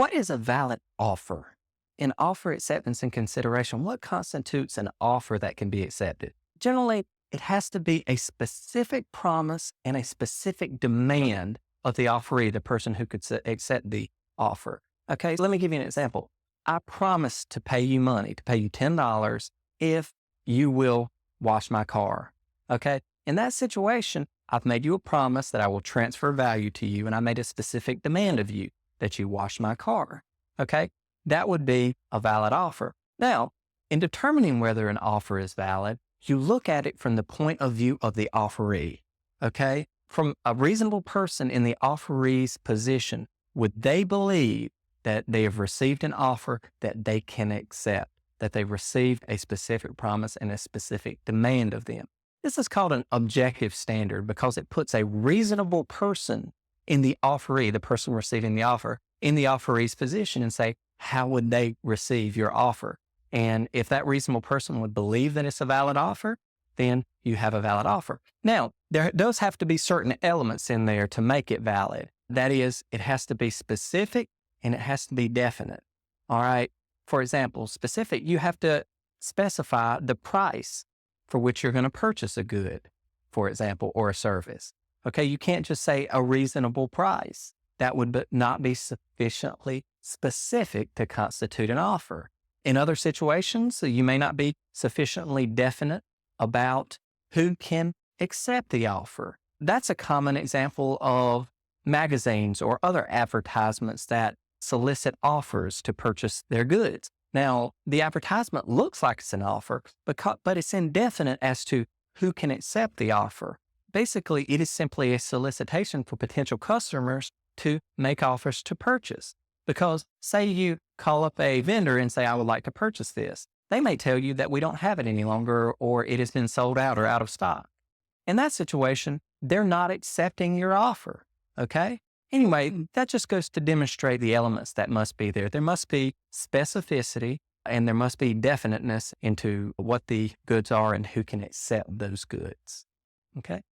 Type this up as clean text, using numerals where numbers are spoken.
What is a valid offer? In offer acceptance and consideration, what constitutes an offer that can be accepted? Generally, it has to be a specific promise and a specific demand of the offeree, the person who could accept the offer. Okay, let me give you an example. I promise to pay you money, to pay you $10 if you will wash my car. Okay, in that situation, I've made you a promise that I will transfer value to you, and I made a specific demand of you that you wash my car. Okay, that would be a valid offer. Now, in determining whether an offer is valid, you look at it from the point of view of the offeree. Okay, from a reasonable person in the offeree's position, would they believe that they have received an offer that they can accept, that they've received a specific promise and a specific demand of them? This is called an objective standard because it puts a reasonable person in the offeree, the person receiving the offer, in the offeree's position and say, how would they receive your offer? And if that reasonable person would believe that it's a valid offer, then you have a valid offer. Now, there does have to be certain elements in there to make it valid. That is, it has to be specific and it has to be definite. All right. For example, specific, you have to specify the price for which you're going to purchase a good, for example, or a service. Okay. You can't just say a reasonable price. That would not be sufficiently specific to constitute an offer. In other situations, you may not be sufficiently definite about who can accept the offer. That's a common example of magazines or other advertisements that solicit offers to purchase their goods. Now, the advertisement looks like it's an offer, but it's indefinite as to who can accept the offer. Basically, it is simply a solicitation for potential customers to make offers to purchase. Because say you call up a vendor and say, I would like to purchase this. They may tell you that we don't have it any longer or it has been sold out or out of stock. In that situation, they're not accepting your offer. Okay? Anyway, that just goes to demonstrate the elements that must be there. There must be specificity and there must be definiteness into what the goods are and who can accept those goods. Okay?